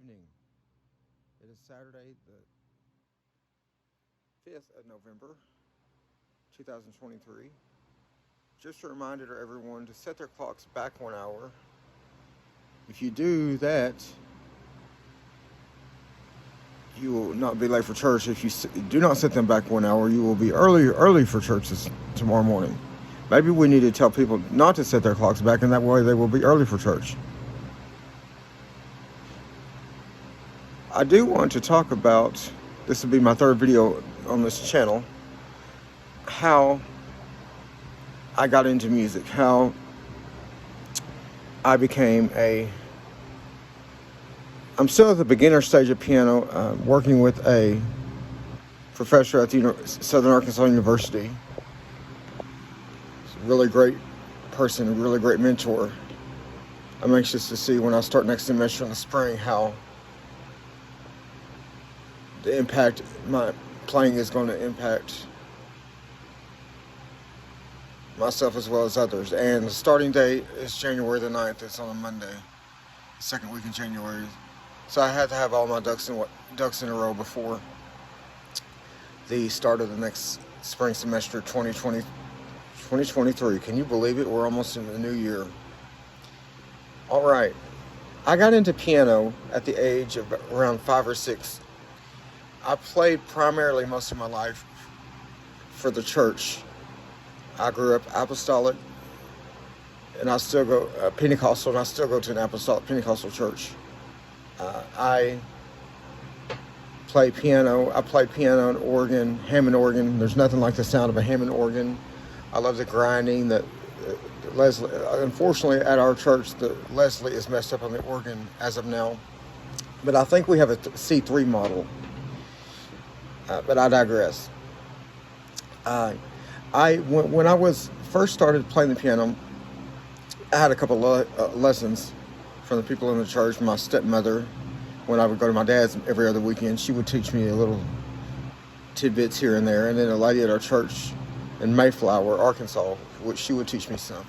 evening. It is Saturday, the 5th of November, 2023. Just a reminder to everyone to set their clocks back 1 hour. If you do that, you will not be late for church. If you do not set them back 1 hour, you will be early for church tomorrow morning. Maybe we need to tell people not to set their clocks back, and that way they will be early for church. I do want to talk about, this will be my third video on this channel, how I got into music, how I became I'm still at the beginner stage of piano, working with a professor at the Southern Arkansas University. He's a really great person, a really great mentor. I'm anxious to see when I start next semester in the spring how the impact my playing is going to impact myself as well as others. And the starting date is January the 9th. It's on a Monday, the second week in January. So I had to have all my ducks in a row before the start of the next spring semester 2023. Can you believe it? We're almost in the new year. All right. I got into piano at the age of around 5 or 6. I played primarily most of my life for the church. I grew up apostolic, and I still go Pentecostal, and I still go to an apostolic Pentecostal church. I play piano. I play piano and organ, Hammond organ. There's nothing like the sound of a Hammond organ. I love the grinding. The Leslie. Unfortunately, at our church, the Leslie is messed up on the organ as of now. But I think we have a C3 model. But I digress. When I was first started playing the piano, I had a couple of lessons from the people in the church. My stepmother, when I would go to my dad's every other weekend, she would teach me a little tidbits here and there. And then a lady at our church in Mayflower, Arkansas, she would teach me some.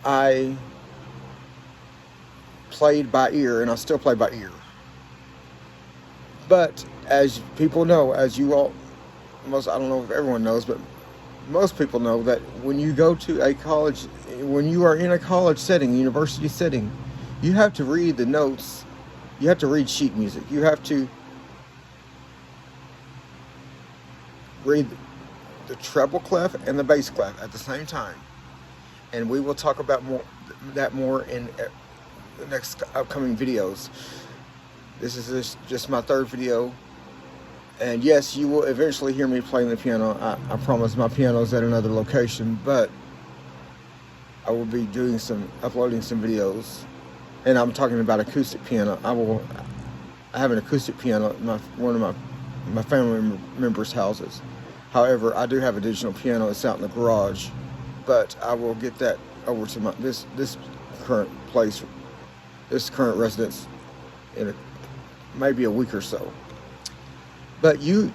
I played by ear, and I still play by ear. But as people know, as you all, I don't know if everyone knows, but most people know that when you go to a college, when you are in a college setting, university setting, you have to read the notes. You have to read sheet music. You have to read the treble clef and the bass clef at the same time. And we will talk about that more in the next upcoming videos. This is just my third video. And yes, you will eventually hear me playing the piano. I promise. My piano's at another location, but I will be uploading some videos. And I'm talking about acoustic piano. I have an acoustic piano at one of my family members' houses. However, I do have a digital piano. It's out in the garage, but I will get that over to this current place, this current residence, in maybe a week or so. But you're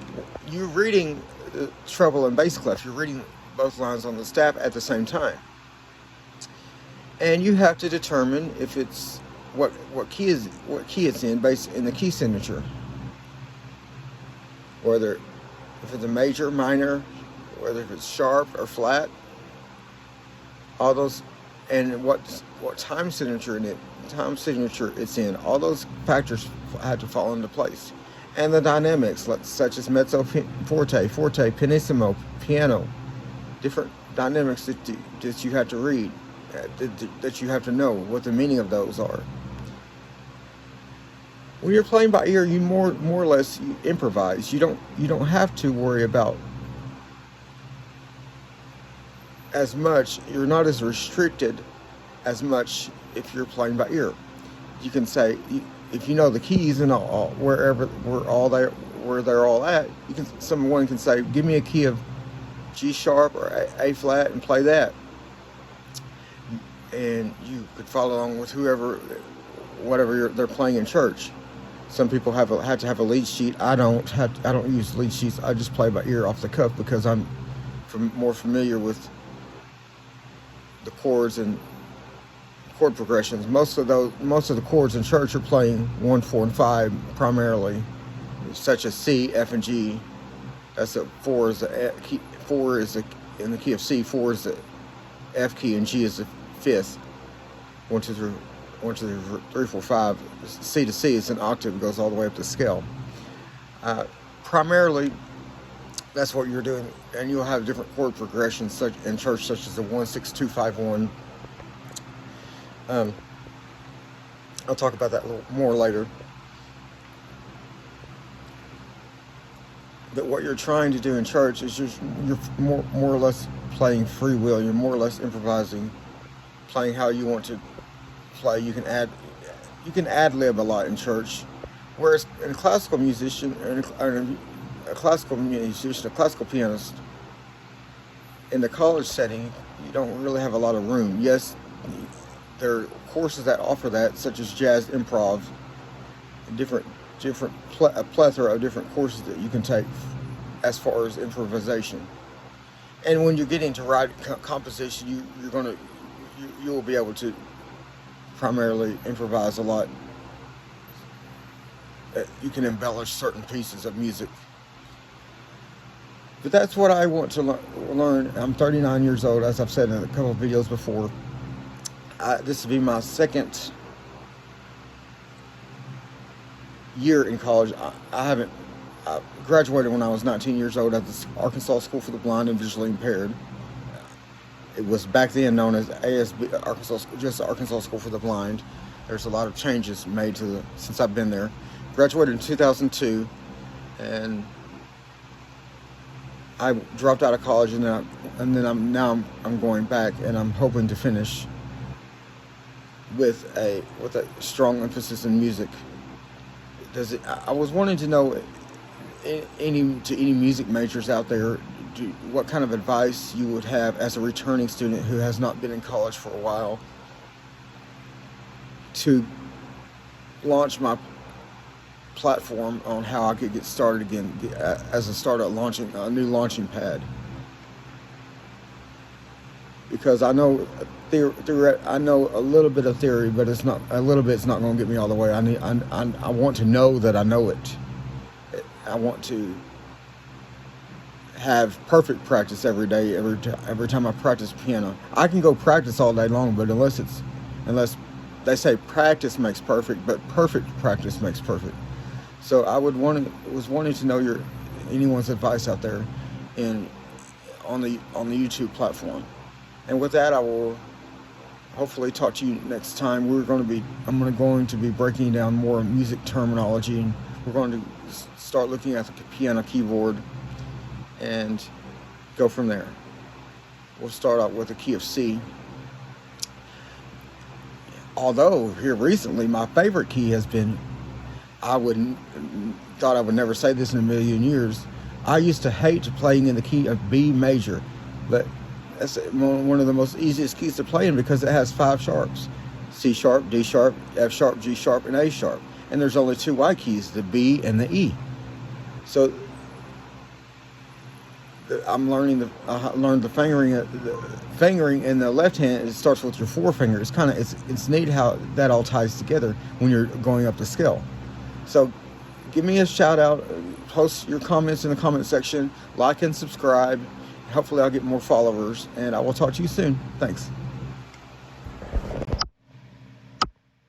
reading the treble and bass clef. You're reading both lines on the staff at the same time, and you have to determine if it's what key it's in based in the key signature. Whether if it's a major, minor, whether if it's sharp or flat, all those, and what time signature it's in. All those factors have to fall into place. And the dynamics, such as mezzo, forte, pianissimo, piano, different dynamics that you have to read, that you have to know what the meaning of those are. When you're playing by ear, you more or less you improvise. You don't have to worry about as much. You're not as restricted as much if you're playing by ear. You can say, if you know the keys and where they're all at, someone can say, give me a key of G sharp or A flat and play that, and you could follow along with whatever they're playing in church. Some people have to have a lead sheet. I don't use lead sheets. I just play by ear off the cuff because I'm more familiar with the chords and chord progressions. Most of the chords in church are playing 1, 4, and 5 primarily, such as C, F, and G. That's a 4 is the key, 4 is the, in the key of C. 4 is the F key, and G is the fifth. 1, 2, 3, 1, 2, 3, 4, 5. C to C is an octave, goes all the way up the scale. Primarily, that's what you're doing, and you'll have different chord progressions such in church, such as the 1, 6, 2, 5, 1. I'll talk about that a little more later. But what you're trying to do in church is you're more or less playing free will. You're more or less improvising, playing how you want to play. You can ad lib a lot in church, whereas in a classical musician, a classical pianist, in the college setting, you don't really have a lot of room. Yes, there are courses that offer that, such as jazz improv, a plethora of different courses that you can take as far as improvisation. And when you're getting to write composition, you will be able to primarily improvise a lot. You can embellish certain pieces of music. But that's what I want to learn. I'm 39 years old, as I've said in a couple of videos before. This will be my second year in college. I graduated when I was 19 years old at the Arkansas School for the Blind and Visually Impaired. It was back then known as ASB, just the Arkansas School for the Blind. There's a lot of changes made since I've been there. Graduated in 2002, and I dropped out of college, and then I'm going back, and I'm hoping to finish with a strong emphasis in music. I was wanting to know any music majors out there, what kind of advice you would have as a returning student who has not been in college for a while to launch my platform on how I could get started again as a startup launching a new launching pad. Because I know I know a little bit of theory, but it's not going to get me all the way. I want to know that I know it. I want to have perfect practice every day, every time I practice piano. I can go practice all day long, but unless they say practice makes perfect, but perfect practice makes perfect. So I was wanting to know anyone's advice out there on the YouTube platform. And with that, I will hopefully talk to you next time. I'm going to be breaking down more music terminology, and we're going to start looking at the piano keyboard and go from there. We'll start out with the key of C. Although here recently, my favorite key has been, thought I would never say this in a million years. I used to hate playing in the key of B major, but that's one of the most easiest keys to play in because it has 5 sharps: C sharp, D sharp, F sharp, G sharp, and A sharp. And there's only 2 Y keys, the B and the E. So I learned the fingering in the left hand. It starts with your forefinger. It's neat how that all ties together when you're going up the scale. So give me a shout out, post your comments in the comment section, like and subscribe. Hopefully I'll get more followers, and I will talk to you soon. Thanks.